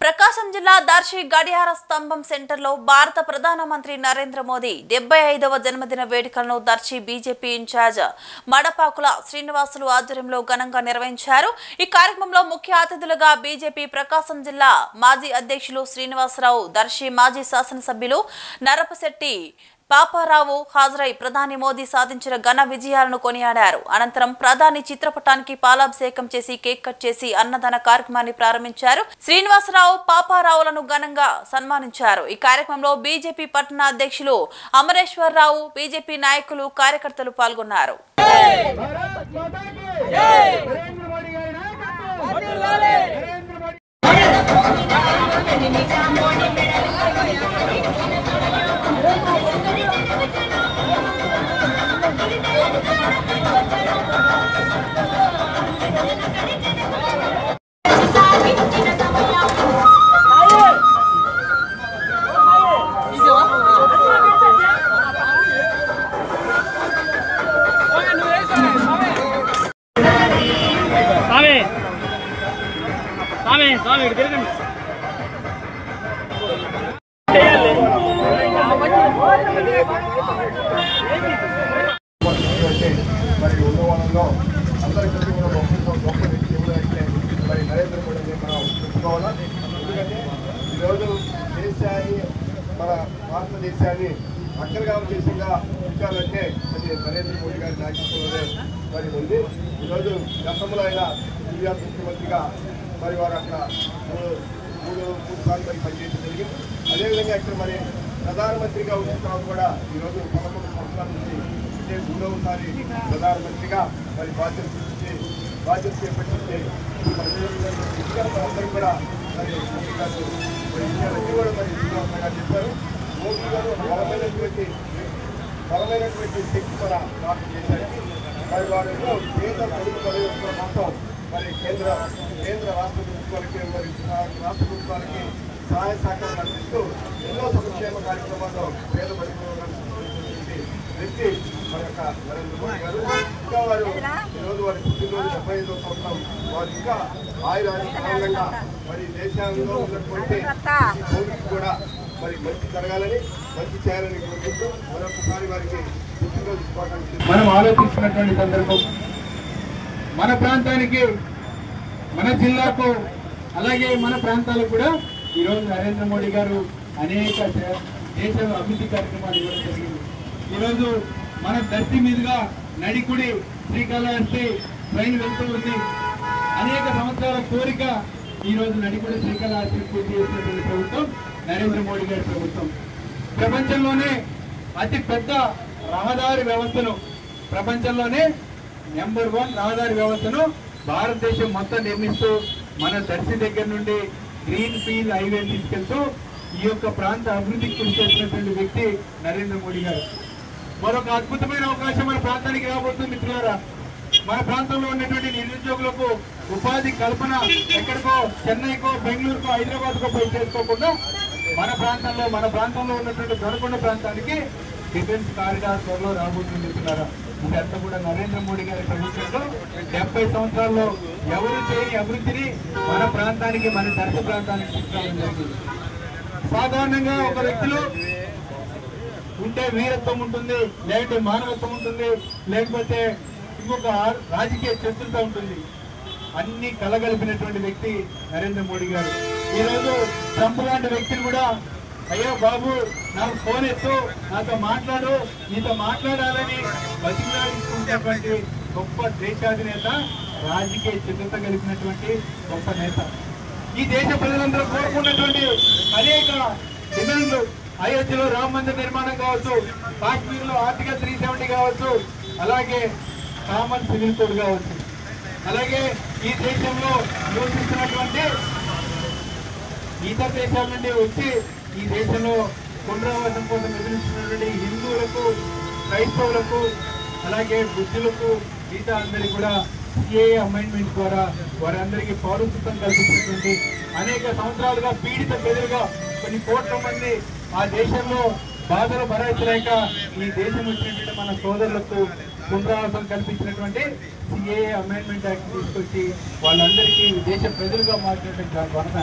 ప్రకాశం జిల్లా దర్శి గడియార స్తంభం సెంటర్లో భారత ప్రధానమంత్రి నరేంద్ర మోదీ 75వ జన్మదిన వేడుకలను దర్శి బీజేపీ ఇన్ఛార్జ్ మడపాకుల శ్రీనివాసులు ఆధ్వర్యంలో ఘనంగా నిర్వహించారు। ఈ కార్యక్రమంలో ముఖ్య అతిథులుగా బీజేపీ ప్రకాశం జిల్లా మాజీ అధ్యక్షులు శ్రీనివాసరావు, దర్శి మాజీ శాసనసభ్యులు నరపశెట్టి పాపారావు హాజరై ప్రధాని మోదీ సాధించిన ఘన విజయాలను కొనియాడారు। అనంతరం ప్రధాని చిత్రపటానికి పాలాభిషేకం చేసి కేక్ కట్ చేసి అన్నదాన కార్యక్రమాన్ని ప్రారంభించారు। శ్రీనివాసరావు, పాపారావులను ఘనంగా సన్మానించారు। ఈ కార్యక్రమంలో బీజేపీ పట్టణ అధ్యక్షులు అమరేశ్వరరావు, బీజేపీ నాయకులు, కార్యకర్తలు పాల్గొన్నారు। నరేంద్ర మోడీని మనం చెప్పుకోవాలా। ఎందుకంటే ఈరోజు దేశాన్ని, మన భారతదేశాన్ని అగ్రగామి దేశంగా ఉంచాలంటే అది నరేంద్ర మోడీ గారి నాయకత్వంలోనే మరి ఉంది। ఈరోజు గతంలో ఆయన గుజరాత్ ముఖ్యమంత్రిగా మరి వారు అక్కడ మూడు సార్లు మరి పనిచేయడం జరిగింది। అదేవిధంగా ఇక్కడ మరి ప్రధానమంత్రిగా వచ్చిన తర్వాత కూడా ఈరోజు 11 సంవత్సరాల నుంచి అంటే 3వసారి ప్రధానమంత్రిగా మరి బాధ్యత చేపట్టించే అందరూ కూడా మరి మోదీ గారు విషయాలన్నీ కూడా మరి శ్రీనివాసరావు గారు చెప్పారు। మోదీ గారు బలమైనటువంటి శక్తి మన భారతదేశానికి మరి వారు ఎన్నో పేద పొదుపు పరివర్తన మొత్తం మరి కేంద్ర రాష్ట్ర ప్రభుత్వాలకి మరి రాష్ట్ర ప్రభుత్వాలకి సహాయ సహకారం అందిస్తూ ఎన్నో సంక్షేమ కార్యక్రమాల్లో పేద వ్యక్తి మన యొక్క నరేంద్ర మోదీ గారు। ఇంకా వారు ఈరోజు వారి పుట్టినరోజు 75వ సంవత్సరం వారు ఇంకా ఆనందంగా మరి దేశంలో ఉన్నటువంటి కోవిడ్ కూడా మరి మంచి జరగాలని, మంచి చేయాలని కోరుకుంటూ మరొకసారి వారికి పుట్టినరోజు శుభాకాంక్షలు। మనం ఆలోచిస్తున్నటువంటి సందర్భం మన ప్రాంతానికి, మన జిల్లాకు, అలాగే మన ప్రాంతాలకు కూడా ఈరోజు నరేంద్ర మోడీ గారు అనేక దేశ అభివృద్ధి కార్యక్రమాలు ఇవ్వడం జరిగింది। ఈరోజు మన దర్శి మీదుగా నడికుడి శ్రీకాళహస్తి ట్రైన్ వెళ్తూ ఉంది। అనేక సంవత్సరాల కోరిక ఈరోజు నడికుడి శ్రీకాళహస్తి పూర్తి చేసినటువంటి ప్రభుత్వం నరేంద్ర మోడీ గారి ప్రభుత్వం। ప్రపంచంలోనే అతి పెద్ద రహదారి వ్యవస్థను, ప్రపంచంలోనే నెంబర్ 1 రహదారి వ్యవస్థను భారతదేశం మొత్తం నిర్మిస్తూ మన దర్శి దగ్గర నుండి గ్రీన్ ఫీల్డ్ హైవే తీసుకెళ్తూ ఈ యొక్క ప్రాంత అభివృద్ధికి కృషి చేసినటువంటి వ్యక్తి నరేంద్ర మోడీ గారు। మరొక అద్భుతమైన అవకాశం మన ప్రాంతానికి రాబోతుంది మిత్రులారా। మన ప్రాంతంలో ఉన్నటువంటి నిరుద్యోగులకు ఉపాధి కల్పన ఎక్కడికో చెన్నైకో, బెంగళూరుకో, హైదరాబాద్కో పోయి చేసుకోకుండా మన ప్రాంతంలో ఉన్నటువంటి దొరకొండ ప్రాంతానికి డిఫెన్స్ కారిడార్ త్వరలో రాబోతుంది మిత్రులారా। ఇదంతా కూడా నరేంద్ర మోడీ గారి ప్రభుత్వంలో 70 సంవత్సరాల్లో ఎవరు చేయని అభివృద్ధిని మన ప్రాంతానికి, మన దర్శ ప్రాంతానికి తీసుకురావడం జరిగింది। సాధారణంగా ఒక వ్యక్తిలో ఉంటే వీరత్వం ఉంటుంది, లేకపోతే మానవత్వం ఉంటుంది, లేకపోతే ఇంకొక రాజకీయ చతురత ఉంటుంది। అన్ని కలగలిపినటువంటి వ్యక్తి నరేంద్ర మోడీ గారు। ఈరోజు ట్రంప్ లాంటి వ్యక్తిని కూడా అయ్యో బాబు నాకు ఫోన్ ఎత్తు, నాతో మాట్లాడు, నీతో మాట్లాడాలని బతిలాడించుకున్నటువంటి గొప్ప దేశాధినేత, రాజకీయ చతురత కలిపినటువంటి గొప్ప నేత। ఈ దేశ ప్రజలందరూ కోరుకున్నటువంటి అనేక డిమాండ్లు, అయోధ్యలో రామ మందిర నిర్మాణం కావచ్చు, కాశ్మీర్లో ఆర్టికల్ 370 కావచ్చు, అలాగే కామన్ సివిల్ కోడ్ కావచ్చు, అలాగే ఈ దేశంలో నివసిస్తున్నటువంటి ఇతర దేశాల నుండి వచ్చి ఈ దేశంలో పునరావాసం కోసం ఎదురుస్తున్నటువంటి హిందువులకు, క్రైస్తవులకు, అలాగే బుద్ధులకు, మిగతా అందరికీ కూడా సిఏఏ అమెండ్మెంట్ ద్వారా వారందరికీ పౌరసత్వం కల్పించినటువంటి, అనేక సంవత్సరాలుగా పీడిత ప్రజలుగా కొన్ని కోట్ల మంది ఆ దేశంలో బాధలు భరించలేక ఈ దేశం వచ్చినటువంటి మన సోదరులకు పునరావాసం కల్పించినటువంటి సిఏఏ అమెండ్మెంట్ యాక్ట్ తీసుకొచ్చి వాళ్ళందరికీ దేశ ప్రజలుగా మార్చినటువంటి ఘనత